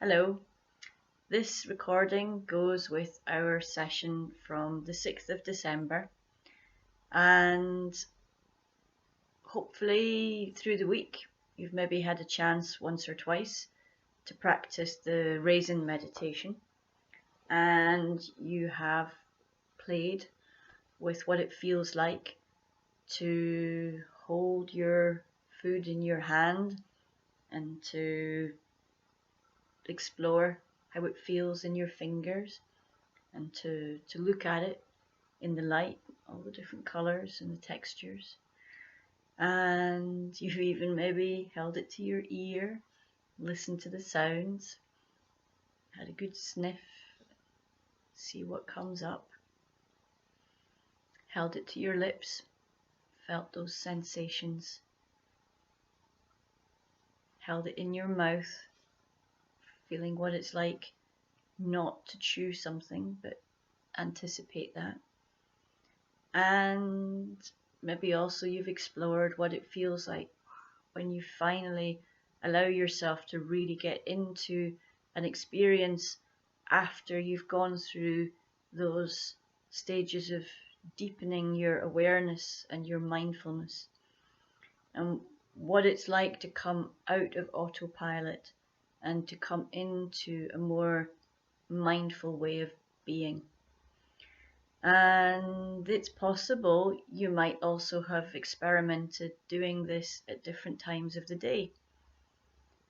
Hello, this recording goes with our session from the 6th of December, and hopefully through the week you've maybe had a chance once or twice to practice the Raisin meditation, and you have played with what it feels like to hold your food in your hand and to explore how it feels in your fingers and to look at it in the light, all the different colours and the textures. And you've even maybe held it to your ear, listened to the sounds, had a good sniff, see what comes up, held it to your lips, felt those sensations, held it in your mouth, feeling what it's like not to chew something but anticipate that. And maybe also you've explored what it feels like when you finally allow yourself to really get into an experience after you've gone through those stages of deepening your awareness and your mindfulness, and what it's like to come out of autopilot and to come into a more mindful way of being. And it's possible you might also have experimented doing this at different times of the day.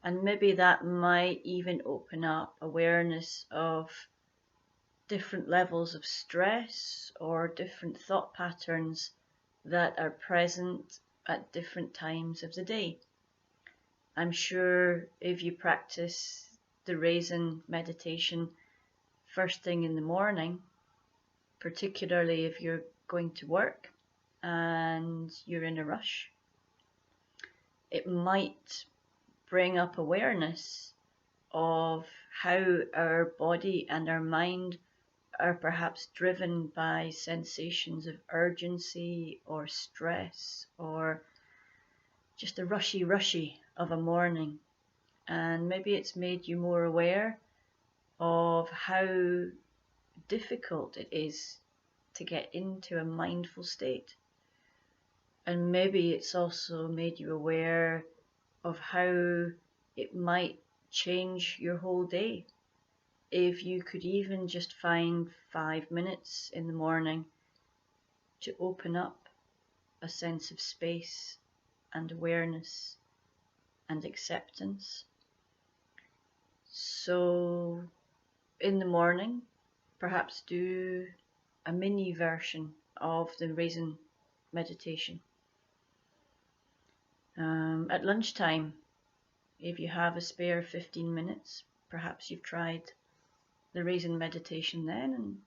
And maybe that might even open up awareness of different levels of stress or different thought patterns that are present at different times of the day. I'm sure if you practice the Raisin meditation first thing in the morning, particularly if you're going to work and you're in a rush, it might bring up awareness of how our body and our mind are perhaps driven by sensations of urgency or stress or just a rushy of a morning. And maybe it's made you more aware of how difficult it is to get into a mindful state. And maybe it's also made you aware of how it might change your whole day if you could even just find 5 minutes in the morning to open up a sense of space and awareness and acceptance. So in the morning, perhaps do a mini version of the Raisin meditation. At lunchtime, if you have a spare 15 minutes, perhaps you've tried the Raisin meditation then, and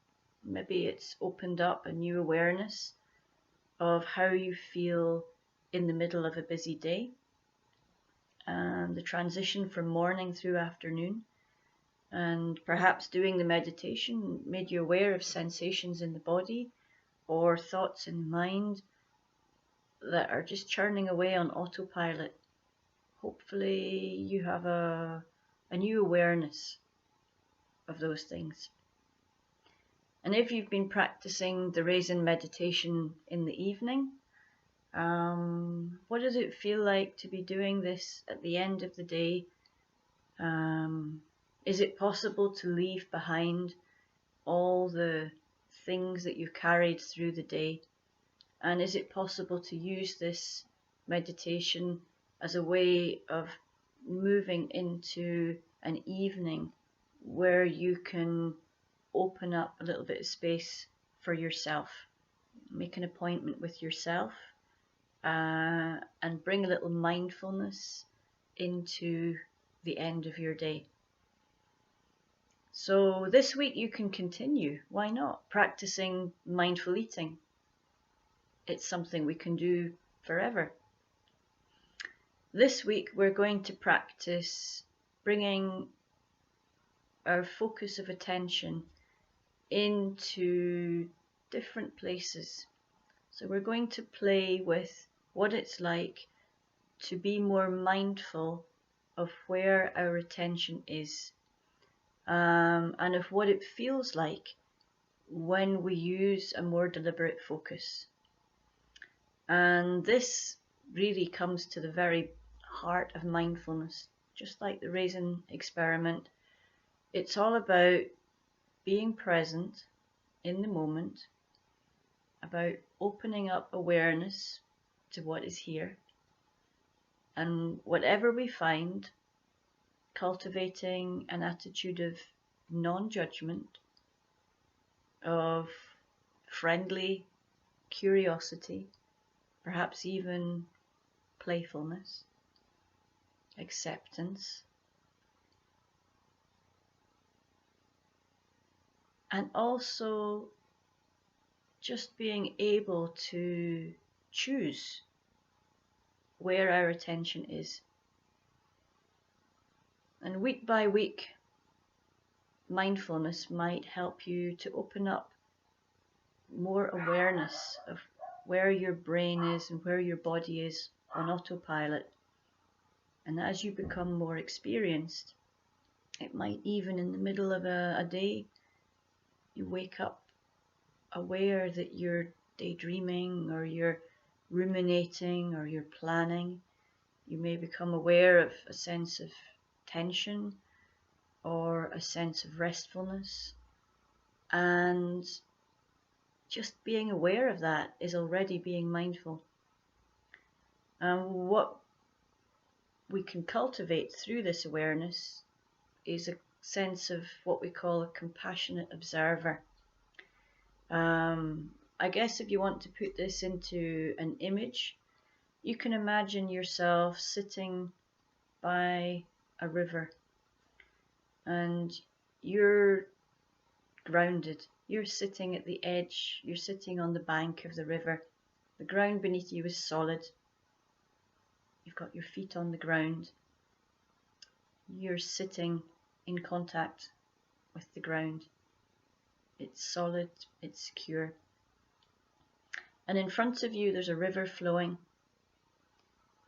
maybe it's opened up a new awareness of how you feel in the middle of a busy day and the transition from morning through afternoon. And perhaps doing the meditation made you aware of sensations in the body or thoughts in the mind that are just churning away on autopilot. Hopefully you have a new awareness of those things. And if you've been practicing the Raisin meditation in the evening, what does it feel like to be doing this at the end of the day? Is it possible to leave behind all the things that you've carried through the day? And is it possible to use this meditation as a way of moving into an evening where you can open up a little bit of space for yourself, make an appointment with yourself, and bring a little mindfulness into the end of your day? So this week you can continue, why not, practicing mindful eating. It's something we can do forever. This week we're going to practice bringing our focus of attention into different places. So we're going to play with what it's like to be more mindful of where our attention is and of what it feels like when we use a more deliberate focus. And this really comes to the very heart of mindfulness, just like the Raisin experiment. It's all about being present in the moment, about opening up awareness to what is here, and whatever we find, cultivating an attitude of non-judgment, of friendly curiosity, perhaps even playfulness, acceptance, and also just being able to choose where our attention is. And week by week, mindfulness might help you to open up more awareness of where your brain is and where your body is on autopilot. And as you become more experienced, it might even in the middle of a day, you wake up aware that you're daydreaming or you're ruminating or you're planning. You may become aware of a sense of tension or a sense of restfulness. And just being aware of that is already being mindful. And what we can cultivate through this awareness is a sense of what we call a compassionate observer. I guess if you want to put this into an image, you can imagine yourself sitting by a river and you're grounded. You're sitting at the edge, you're sitting on the bank of the river. The ground beneath you is solid. You've got your feet on the ground. You're sitting in contact with the ground. It's solid, it's secure. And in front of you there's a river flowing.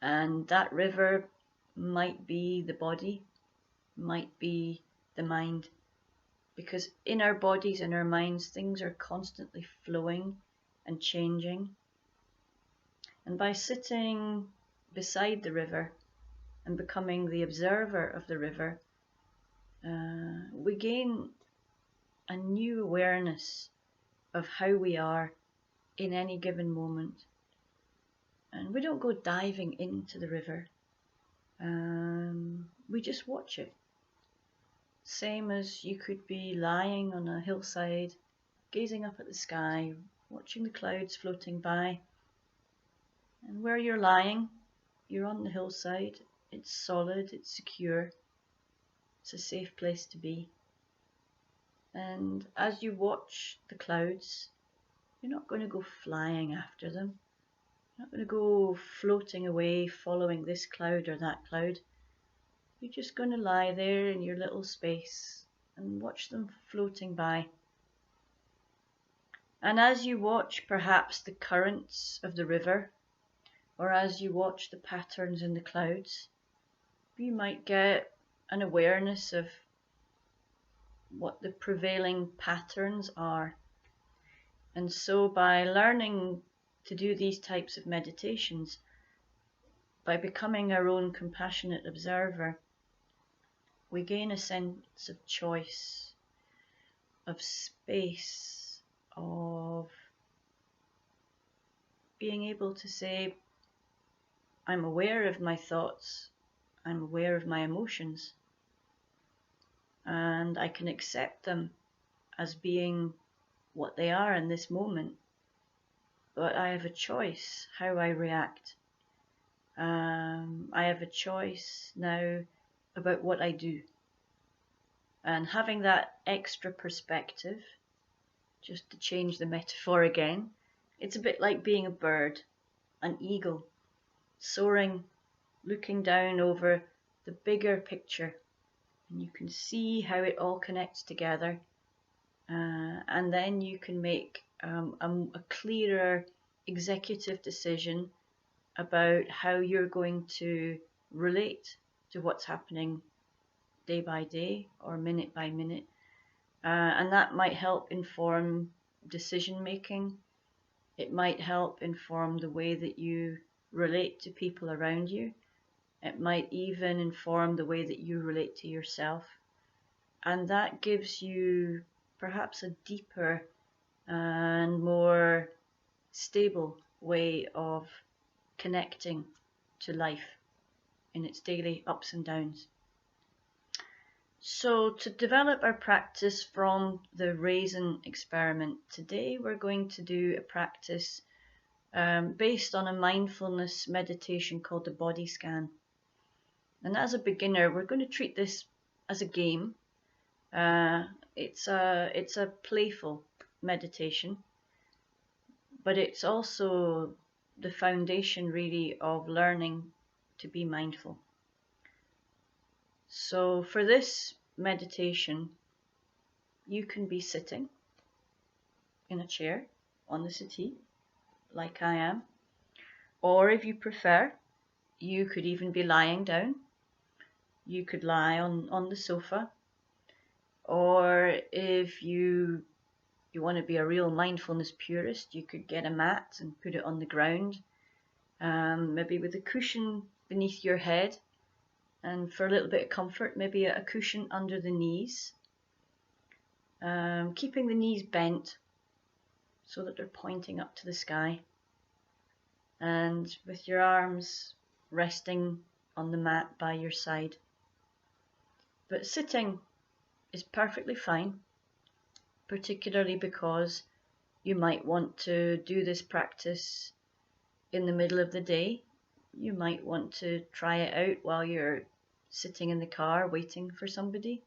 And that river might be the body, might be the mind. Because in our bodies and our minds, things are constantly flowing and changing. And by sitting beside the river and becoming the observer of the river, we gain a new awareness of how we are in any given moment. And we don't go diving into the river. We just watch it. Same as you could be lying on a hillside, gazing up at the sky, watching the clouds floating by. And where you're lying, you're on the hillside. It's solid, it's secure. It's a safe place to be. And as you watch the clouds, you're not going to go flying after them. You're not going to go floating away, following this cloud or that cloud. You're just going to lie there in your little space and watch them floating by. And as you watch perhaps the currents of the river, or as you watch the patterns in the clouds, you might get an awareness of what the prevailing patterns are. And so by learning to do these types of meditations, by becoming our own compassionate observer, we gain a sense of choice, of space, of being able to say, I'm aware of my thoughts, I'm aware of my emotions, and I can accept them as being what they are in this moment, but I have a choice how I react. I have a choice now about what I do. And having that extra perspective, just to change the metaphor again, it's a bit like being a bird, an eagle, soaring, looking down over the bigger picture. And you can see how it all connects together. And then you can make a clearer executive decision about how you're going to relate to what's happening day by day or minute by minute. And that might help inform decision making. It might help inform the way that you relate to people around you. It might even inform the way that you relate to yourself. And that gives you perhaps a deeper and more stable way of connecting to life in its daily ups and downs. So to develop our practice from the Raisin experiment, today we're going to do a practice based on a mindfulness meditation called the body scan. And as a beginner, we're going to treat this as a game. It's a playful meditation, but it's also the foundation really of learning to be mindful. So for this meditation, you can be sitting in a chair on the settee, like I am, or if you prefer, you could even be lying down. You could lie on the sofa, or if you want to be a real mindfulness purist, you could get a mat and put it on the ground, maybe with a cushion beneath your head, and for a little bit of comfort, maybe a cushion under the knees, keeping the knees bent so that they're pointing up to the sky, and with your arms resting on the mat by your side. But sitting is perfectly fine, particularly because you might want to do this practice in the middle of the day. You might want to try it out while you're sitting in the car waiting for somebody.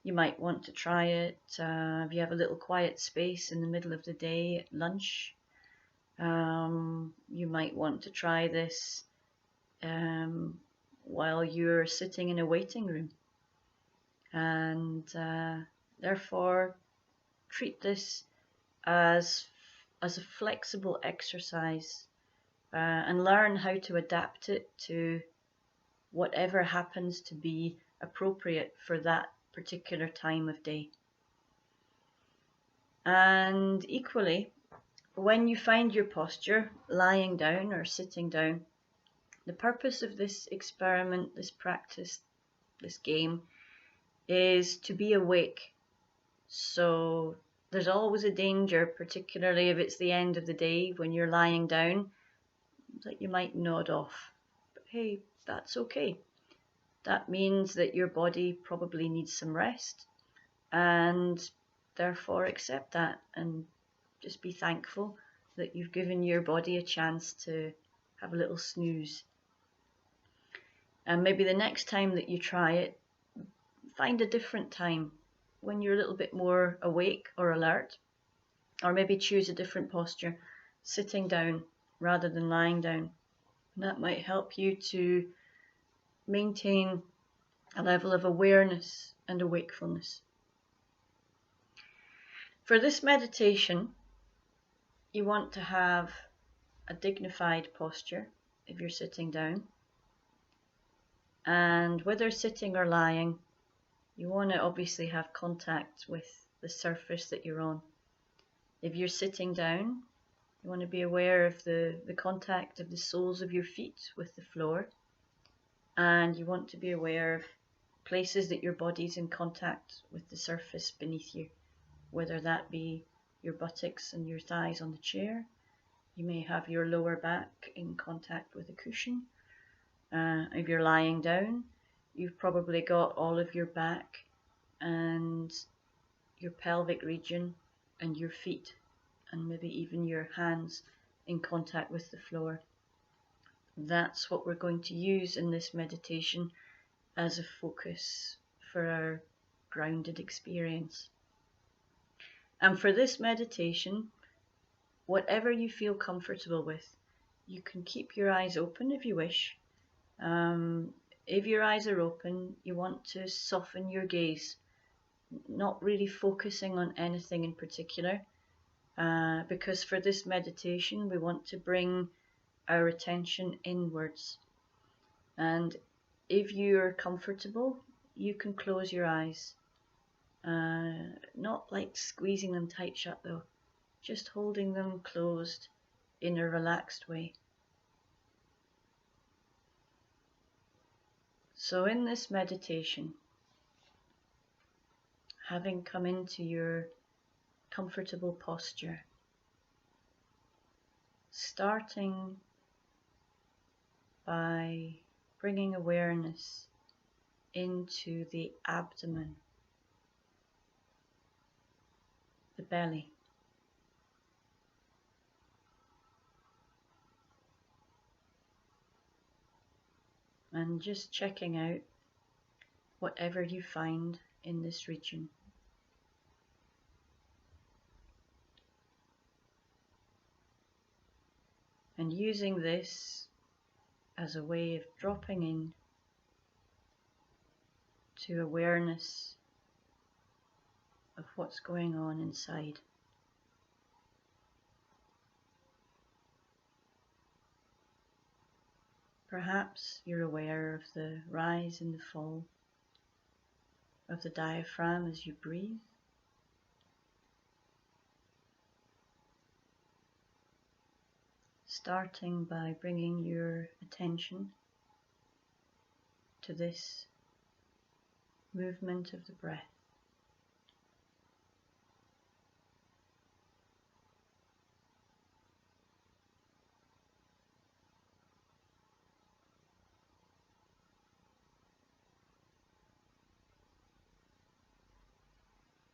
You might want to try it if you have a little quiet space in the middle of the day at lunch. You might want to try this while you're sitting in a waiting room. And therefore treat this as a flexible exercise and learn how to adapt it to whatever happens to be appropriate for that particular time of day. And equally, when you find your posture, lying down or sitting down, the purpose of this experiment, this practice, this game, is to be awake. So there's always a danger, particularly if it's the end of the day when you're lying down, that you might nod off. But hey, that's okay. That means that your body probably needs some rest, and therefore accept that and just be thankful that you've given your body a chance to have a little snooze. And maybe the next time that you try it, find a different time when you're a little bit more awake or alert, or maybe choose a different posture, sitting down rather than lying down. And that might help you to maintain a level of awareness and wakefulness. For this meditation, you want to have a dignified posture if you're sitting down. And whether sitting or lying, you want to obviously have contact with the surface that you're on. If you're sitting down, you want to be aware of the contact of the soles of your feet with the floor. And you want to be aware of places that your body's in contact with the surface beneath you, whether that be your buttocks and your thighs on the chair. You may have your lower back in contact with a cushion. If you're lying down, you've probably got all of your back and your pelvic region and your feet and maybe even your hands in contact with the floor. That's what we're going to use in this meditation as a focus for our grounded experience. And for this meditation, whatever you feel comfortable with, you can keep your eyes open if you wish. If your eyes are open, you want to soften your gaze, not really focusing on anything in particular, because for this meditation we want to bring our attention inwards. And if you're comfortable, you can close your eyes. Not like squeezing them tight shut though, just holding them closed in a relaxed way. So in this meditation, having come into your comfortable posture, starting by bringing awareness into the abdomen, the belly. And just checking out whatever you find in this region. And using this as a way of dropping in to awareness of what's going on inside. Perhaps you're aware of the rise and the fall of the diaphragm as you breathe. Starting by bringing your attention to this movement of the breath.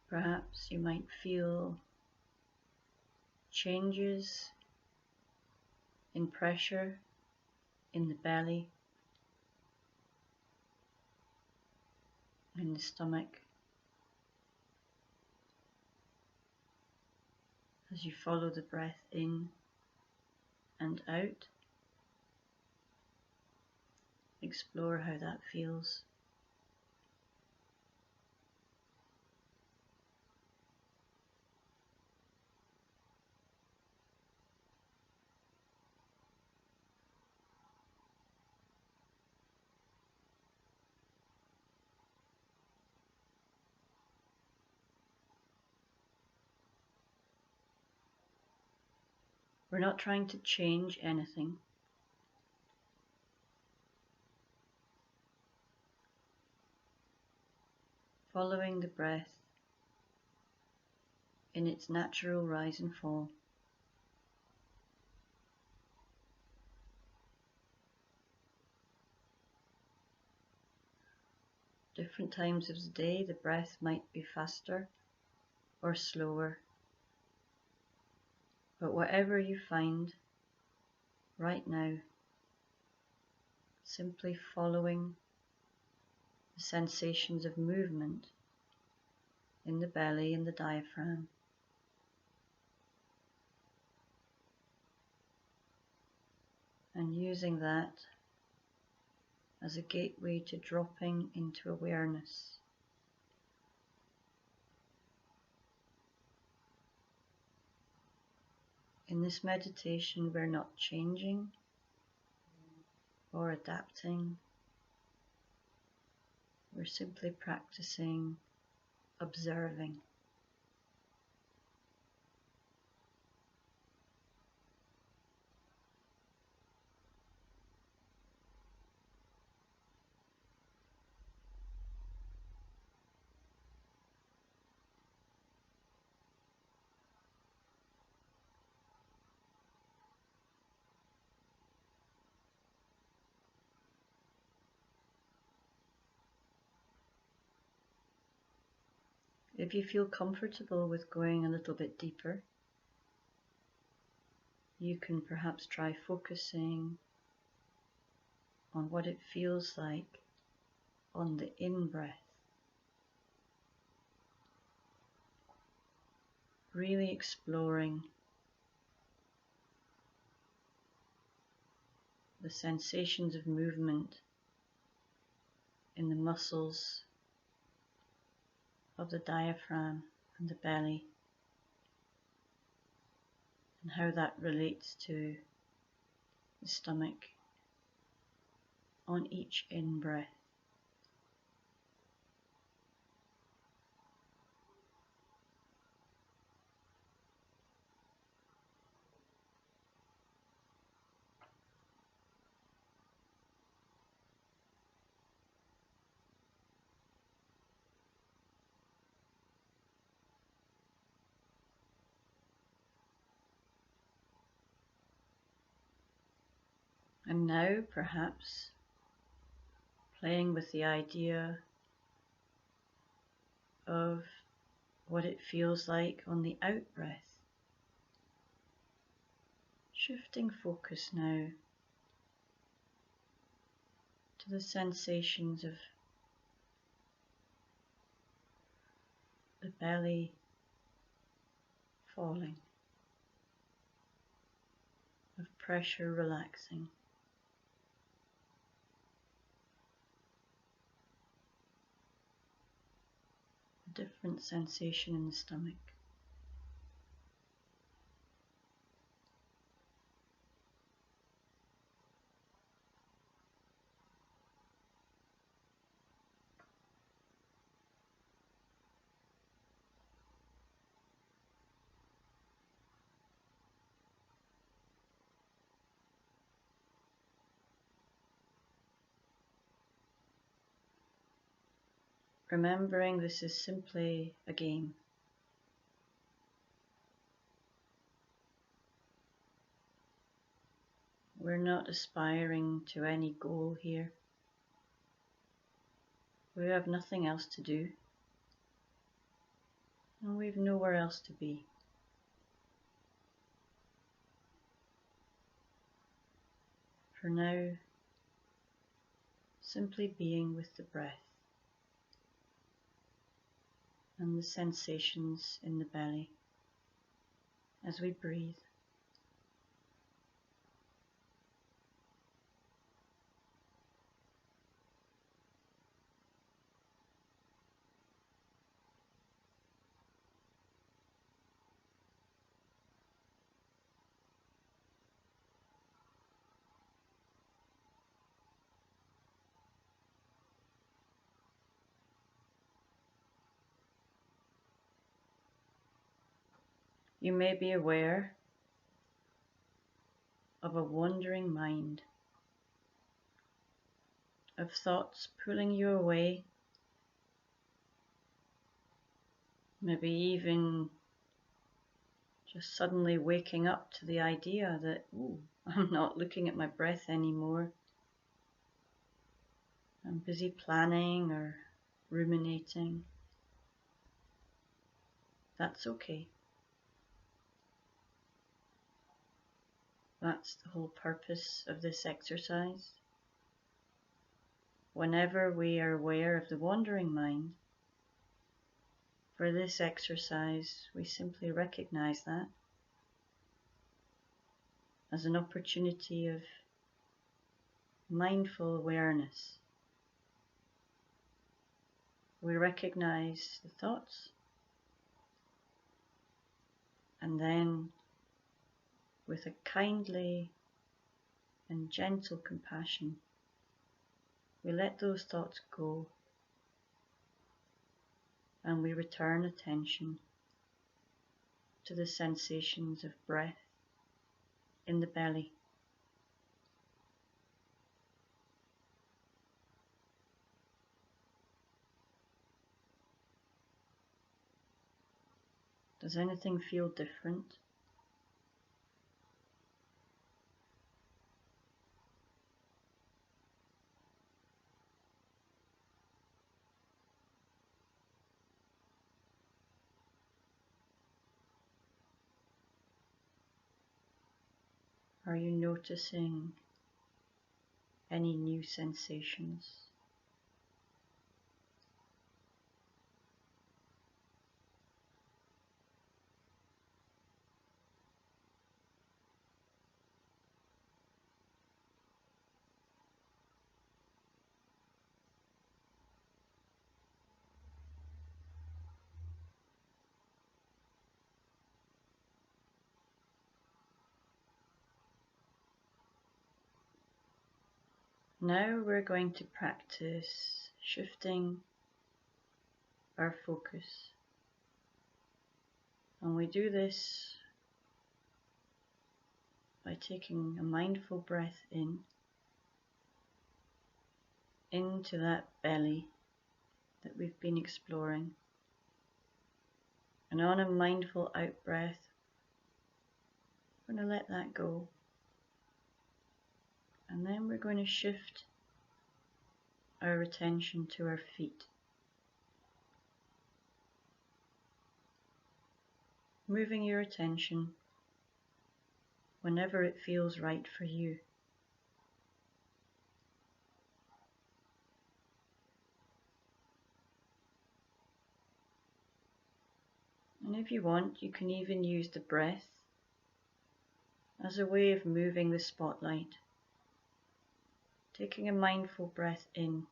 Perhaps you might feel changes in pressure in the belly, in the stomach, as you follow the breath in and out. Explore how that feels. We're not trying to change anything. Following the breath in its natural rise and fall. Different times of the day, the breath might be faster or slower. But whatever you find right now, simply following the sensations of movement in the belly and the diaphragm. And using that as a gateway to dropping into awareness. In this meditation, we're not changing or adapting. We're simply practicing observing. If you feel comfortable with going a little bit deeper, you can perhaps try focusing on what it feels like on the in-breath. Really exploring the sensations of movement in the muscles of the diaphragm and the belly, and how that relates to the stomach on each in-breath. And now, perhaps, playing with the idea of what it feels like on the out breath. Shifting focus now to the sensations of the belly falling, of pressure relaxing. A different sensation in the stomach. Remembering this is simply a game. We're not aspiring to any goal here. We have nothing else to do, and we've nowhere else to be. For now, simply being with the breath and the sensations in the belly as we breathe. You may be aware of a wandering mind, of thoughts pulling you away, maybe even just suddenly waking up to the idea that, ooh, I'm not looking at my breath anymore. I'm busy planning or ruminating. That's okay. That's the whole purpose of this exercise. Whenever we are aware of the wandering mind, for this exercise, we simply recognize that as an opportunity of mindful awareness. We recognize the thoughts, and then with a kindly and gentle compassion, we let those thoughts go and we return attention to the sensations of breath in the belly. Does anything feel different? Are you noticing any new sensations? Now we're going to practice shifting our focus. And we do this by taking a mindful breath in, into that belly that we've been exploring. And on a mindful out breath, we're going to let that go. And then we're going to shift our attention to our feet. Moving your attention whenever it feels right for you. And if you want, you can even use the breath as a way of moving the spotlight. Taking a mindful breath in.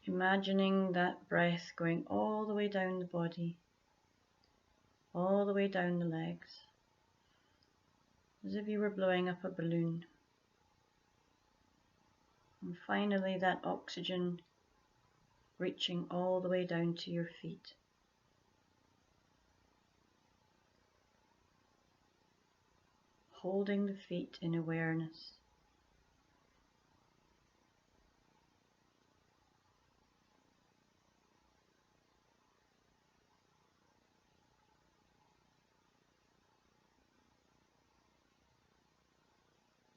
Imagining that breath going all the way down the body, all the way down the legs, as if you were blowing up a balloon. And finally that oxygen reaching all the way down to your feet. Holding the feet in awareness.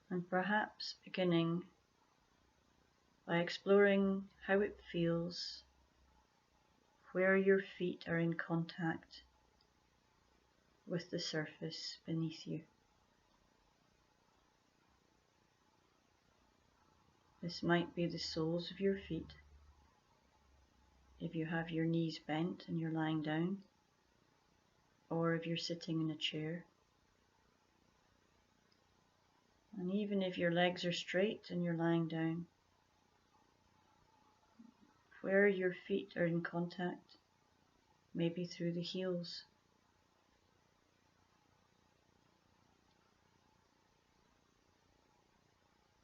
And perhaps beginning by exploring how it feels where your feet are in contact with the surface beneath you. This might be the soles of your feet, if you have your knees bent and you're lying down, or if you're sitting in a chair. And even if your legs are straight and you're lying down, where your feet are in contact, maybe through the heels.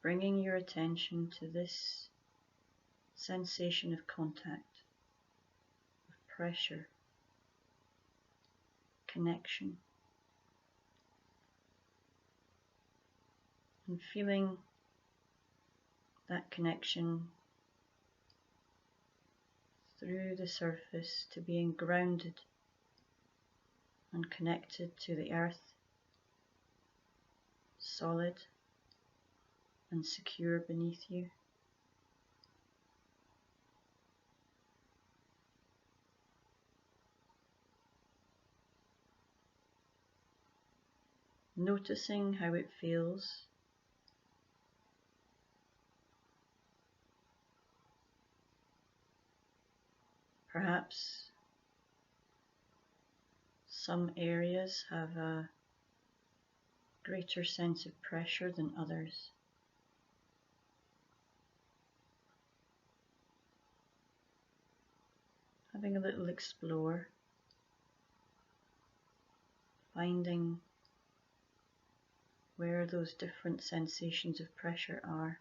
Bringing your attention to this sensation of contact, of pressure, connection, and feeling that connection through the surface to being grounded and connected to the earth, solid and secure beneath you. Noticing how it feels. Perhaps some areas have a greater sense of pressure than others. Having a little explore, finding where those different sensations of pressure are.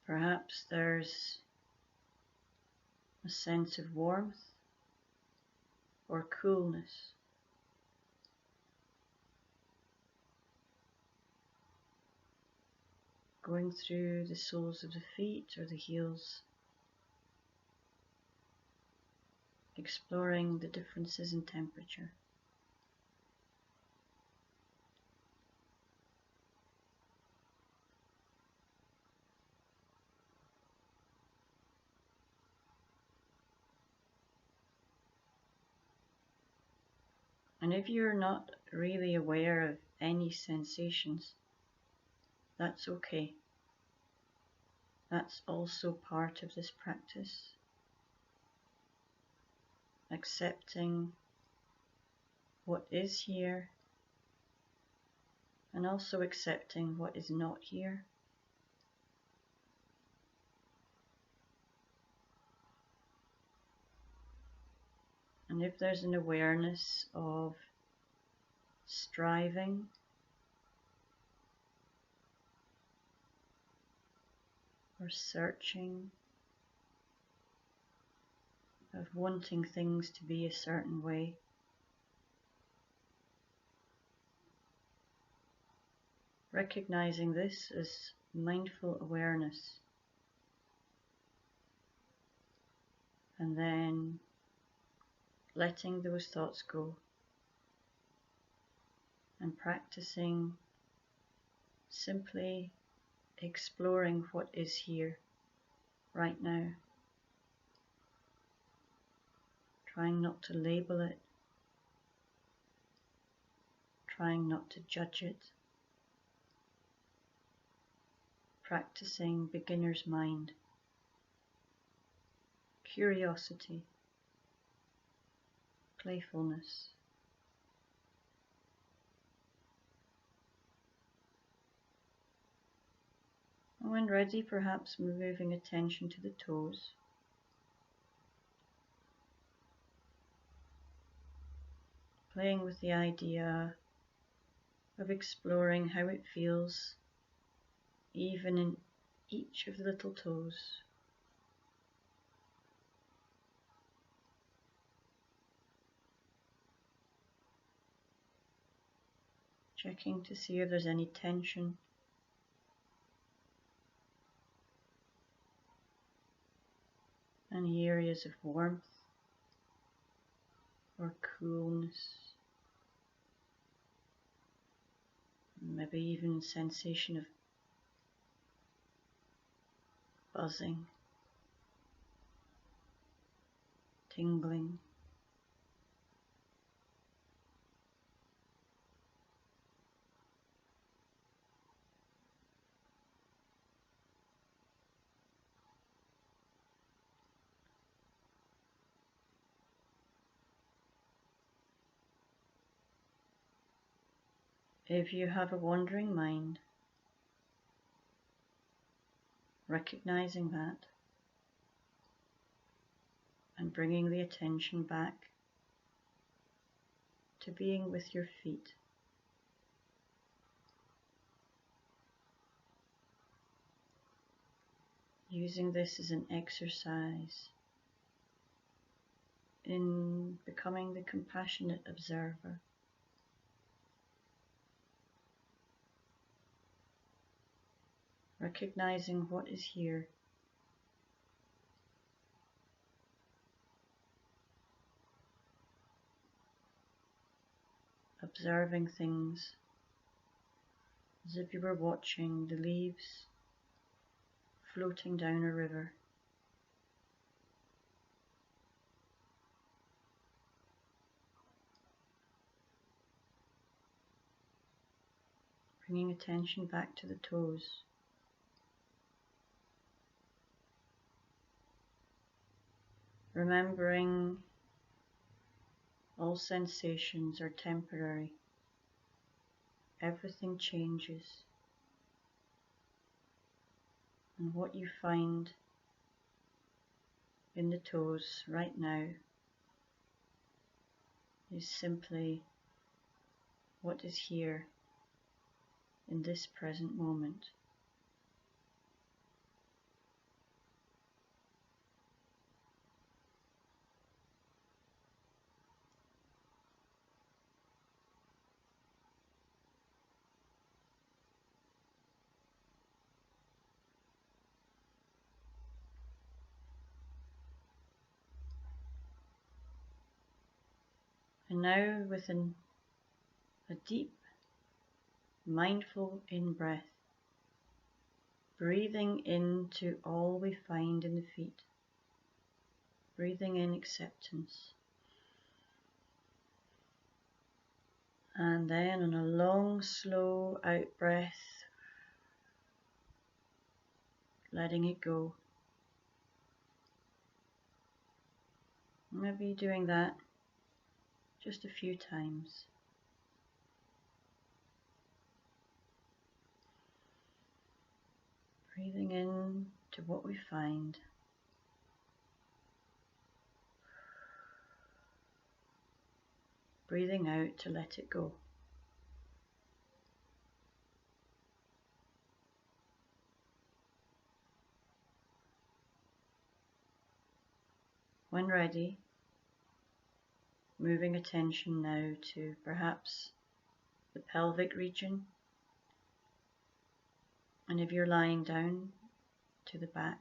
Perhaps there's a sense of warmth or coolness. Going through the soles of the feet or the heels, exploring the differences in temperature. And if you're not really aware of any sensations, that's okay. That's also part of this practice. Accepting what is here and also accepting what is not here. And if there's an awareness of striving, or searching, of wanting things to be a certain way, recognizing this as mindful awareness, and then letting those thoughts go and practicing simply exploring what is here right now, trying not to label it, trying not to judge it, practicing beginner's mind, curiosity, playfulness. And when ready, perhaps moving attention to the toes. Playing with the idea of exploring how it feels even in each of the little toes. Checking to see if there's any tension. Any areas of warmth or coolness. Maybe even sensation of buzzing, tingling. If you have a wandering mind, recognizing that and bringing the attention back to being with your feet. Using this as an exercise in becoming the compassionate observer. Recognizing what is here. Observing things as if you were watching the leaves floating down a river. Bringing attention back to the toes. Remembering all sensations are temporary. Everything changes. And what you find in the toes right now is simply what is here in this present moment. And now with a deep, mindful in-breath, breathing into all we find in the feet, breathing in acceptance. And then on a long, slow out breath, letting it go. Maybe doing that just a few times. Breathing in to what we find. Breathing out to let it go. When ready, moving attention now to perhaps the pelvic region, And if you're lying down, to the back,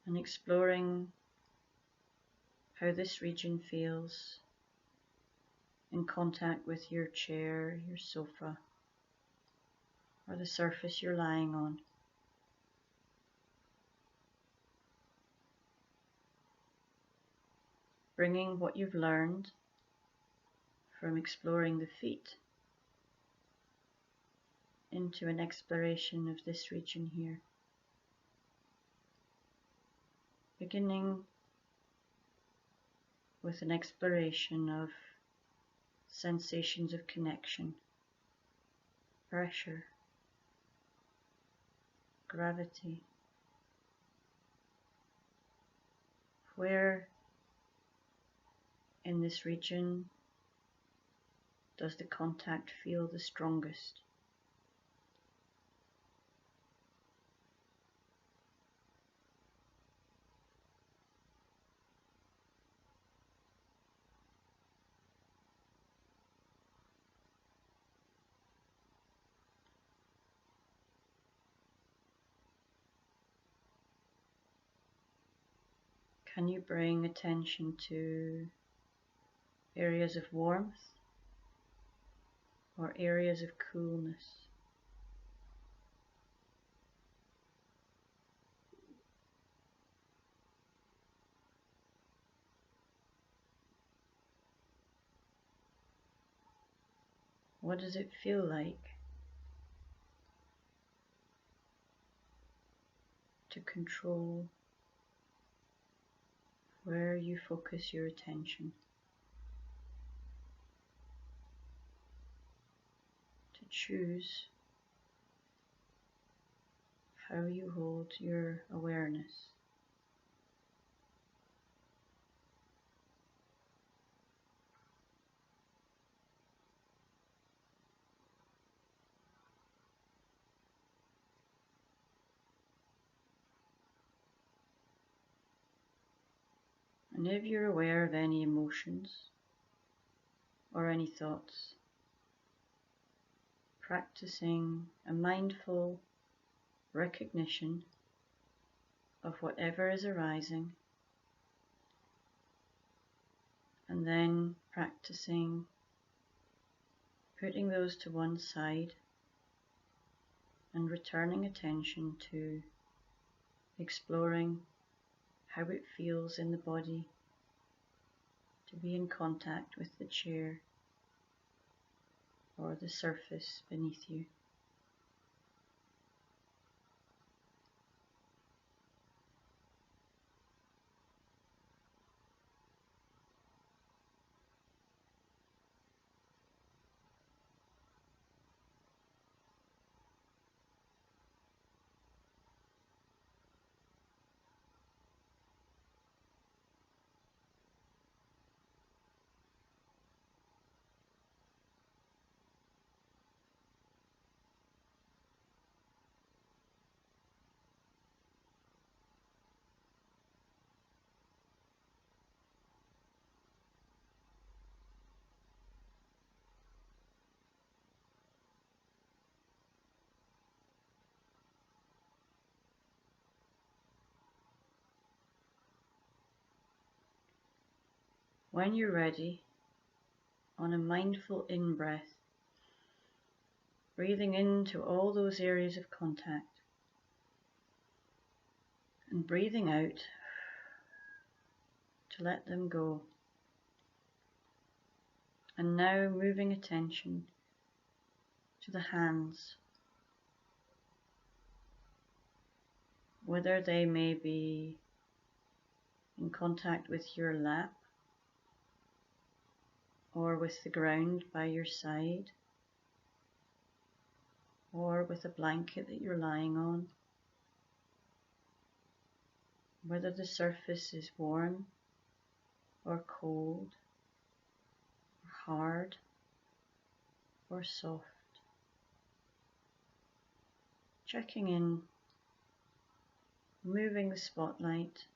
and exploring how this region feels in contact with your chair, your sofa, or the surface you're lying on. Bringing what you've learned from exploring the feet into an exploration of this region here. Beginning with an exploration of sensations of connection, pressure, gravity. Where in this region does the contact feel the strongest? Can you bring attention to areas of warmth or areas of coolness? What does it feel like to control where you focus your attention? To choose how you hold your awareness. And if you're aware of any emotions or any thoughts, practicing a mindful recognition of whatever is arising, and then practicing putting those to one side and returning attention to exploring how it feels in the body to be in contact with the chair or the surface beneath you. When you're ready, on a mindful in-breath, breathing into all those areas of contact and breathing out to let them go. And now moving attention to the hands, whether they may be in contact with your lap or with the ground by your side, or with a blanket that you're lying on, whether the surface is warm or cold, or hard or soft. Checking in, moving the spotlight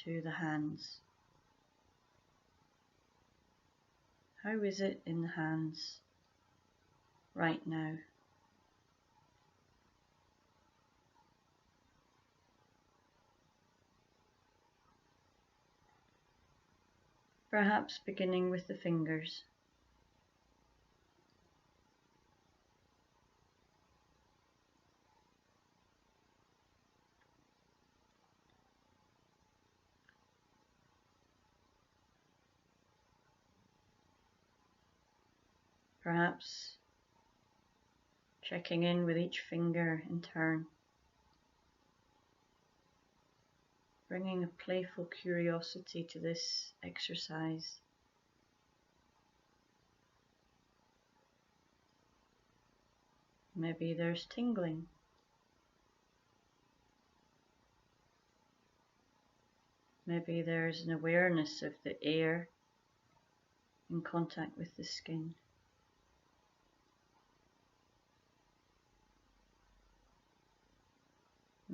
to the hands. How is it in the hands? right now. Perhaps beginning with the fingers. Perhaps checking in with each finger in turn, bringing a playful curiosity to this exercise. Maybe there's tingling. Maybe there's an awareness of the air in contact with the skin.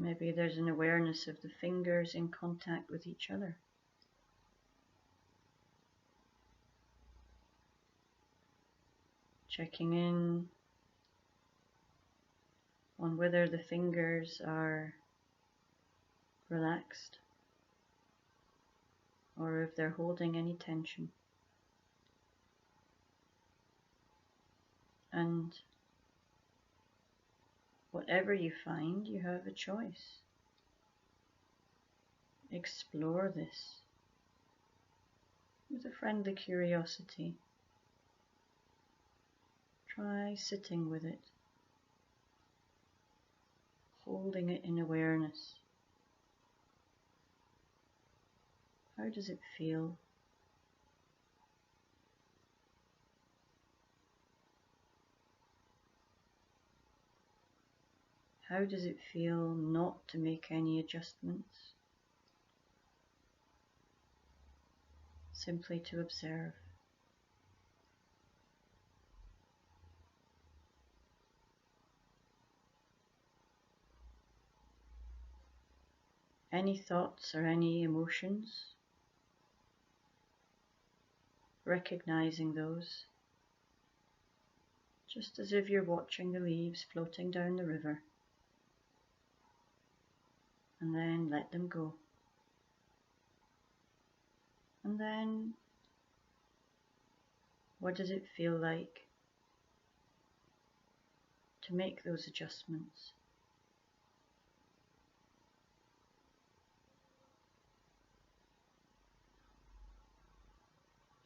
Maybe there's an awareness of the fingers in contact with each other. Checking in on whether the fingers are relaxed or if they're holding any tension. And whatever you find, you have a choice. Explore this with a friendly curiosity. Try sitting with it, holding it in awareness. How does it feel? How does it feel not to make any adjustments? Simply to observe. Any thoughts or any emotions? Recognizing those, just as if you're watching the leaves floating down the river, and then let them go. And then, what does it feel like to make those adjustments?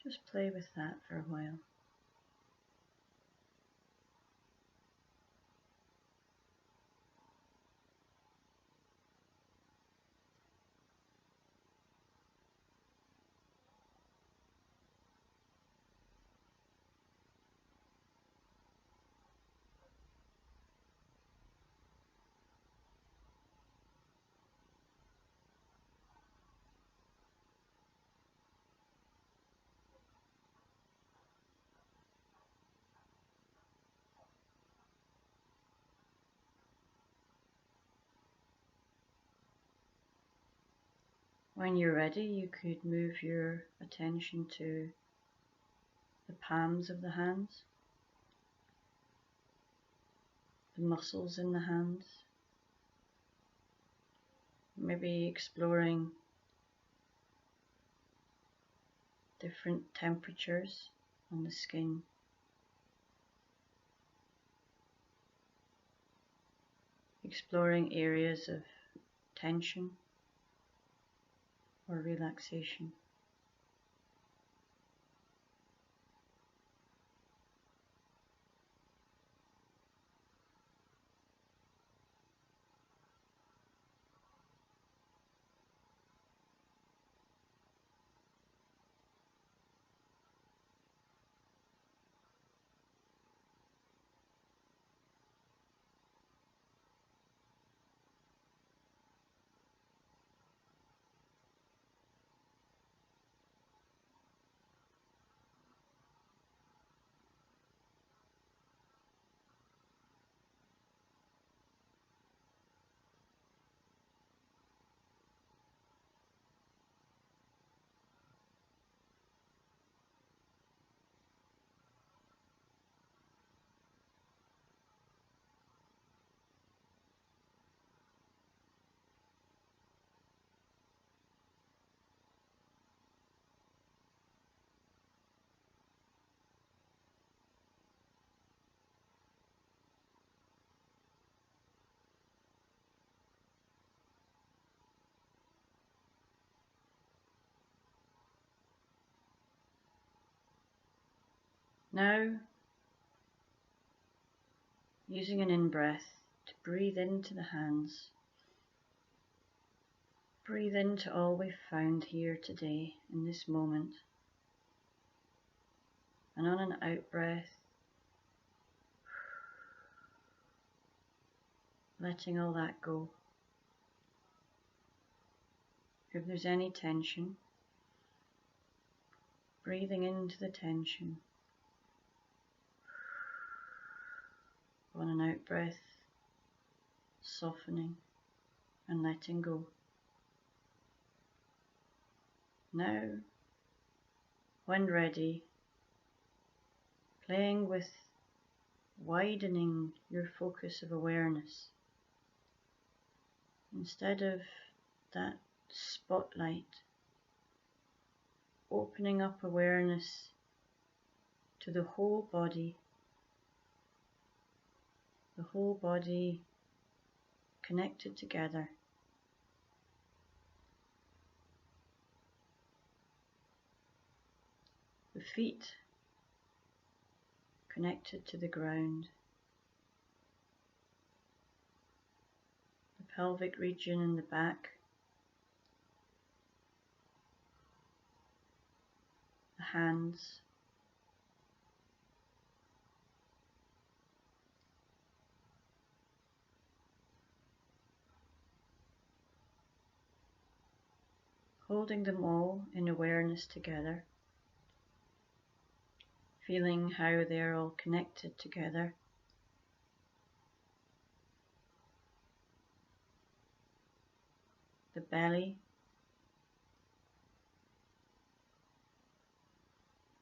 Just play with that for a while. When you're ready, you could move your attention to the palms of the hands, the muscles in the hands, maybe exploring different temperatures on the skin. Exploring areas of tension or relaxation. Now, using an in-breath to breathe into the hands. Breathe into all we've found here today in this moment. And on an out-breath, letting all that go. If there's any tension, breathing into the tension. On an out-breath, softening and letting go. Now, when ready, playing with widening your focus of awareness. Instead of that spotlight, opening up awareness to the whole body connected together. The feet connected to the ground. The pelvic region in the back. The hands. Holding them all in awareness together. Feeling how they're all connected together. The belly,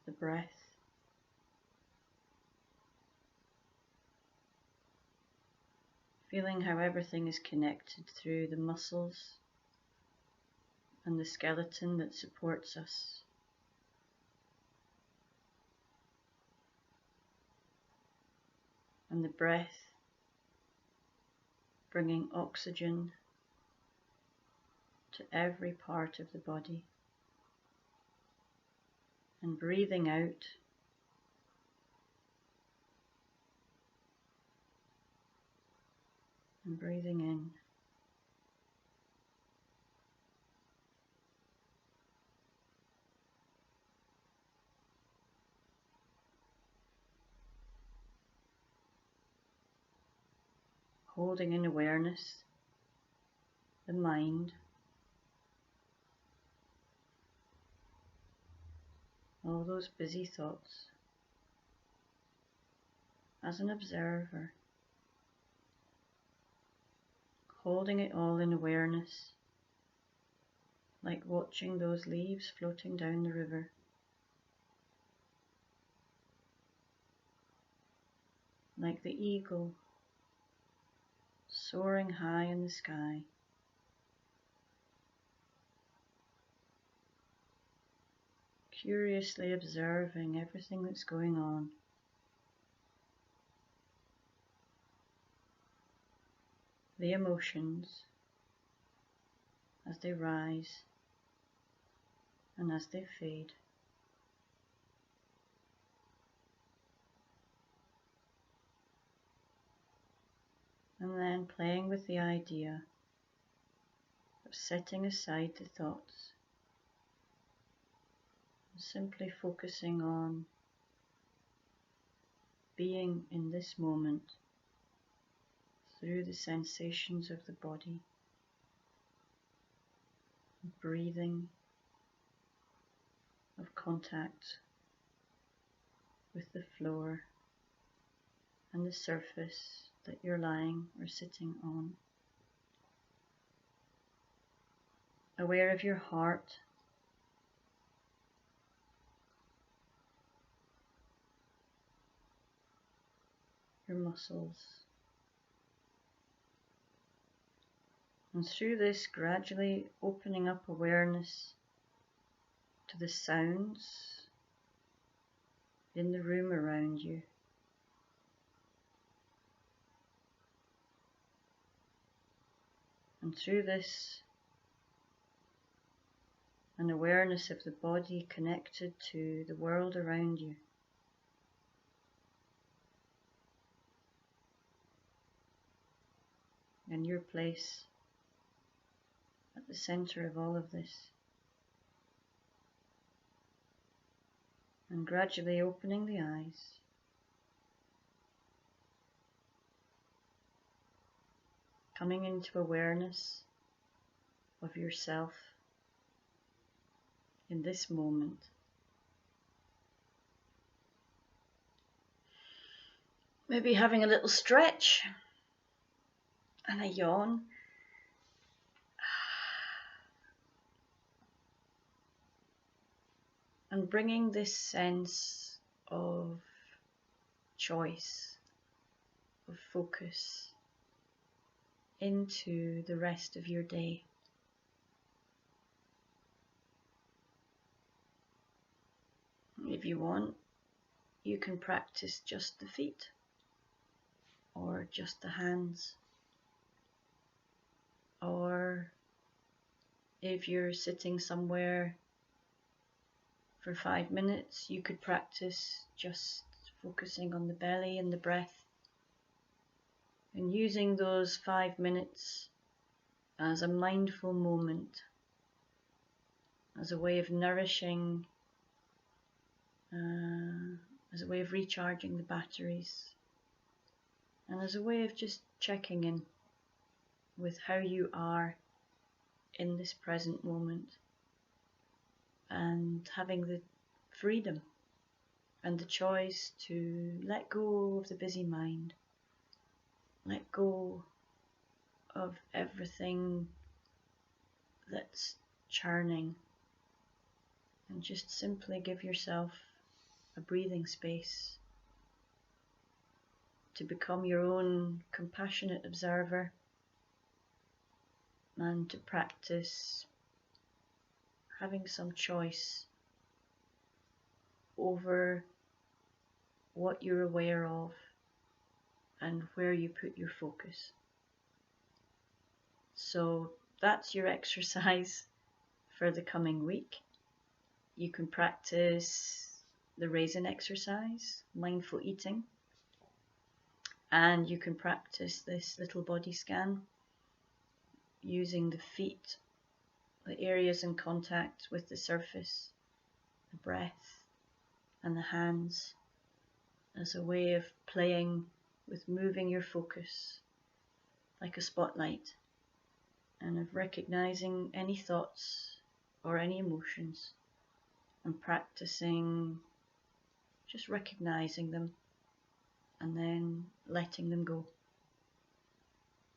the breath, feeling how everything is connected through the muscles and the skeleton that supports us. And the breath bringing oxygen to every part of the body. And breathing out and breathing in. Holding in awareness the mind, all those busy thoughts, as an observer, holding it all in awareness, like watching those leaves floating down the river. Like the eagle soaring high in the sky. Curiously observing everything that's going on. The emotions as they rise and as they fade. And then playing with the idea of setting aside the thoughts, and simply focusing on being in this moment through the sensations of the body, breathing, of contact with the floor and the surface that you're lying or sitting on. Aware of your heart, your muscles, and through this gradually opening up awareness to the sounds in the room around you. And through this, an awareness of the body connected to the world around you. and your place at the center of all of this. And gradually opening the eyes. Coming into awareness of yourself in this moment. Maybe having a little stretch and a yawn. And bringing this sense of choice, of focus into the rest of your day. If you want, you can practice just the feet or just the hands. Or if you're sitting somewhere for 5 minutes, you could practice just focusing on the belly and the breath, and using those 5 minutes as a mindful moment, as a way of nourishing, as a way of recharging the batteries, and as a way of just checking in with how you are in this present moment, and having the freedom and the choice to let go of the busy mind, let go of everything that's churning, and just simply give yourself a breathing space to become your own compassionate observer and to practice having some choice over what you're aware of and where you put your focus. So that's your exercise for the coming week. You can practice the Raisin exercise, mindful eating, and you can practice this little body scan using the feet, the areas in contact with the surface, the breath, and the hands, as a way of playing with moving your focus like a spotlight, and of recognizing any thoughts or any emotions, and practicing just recognizing them and then letting them go.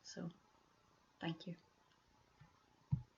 So, thank you.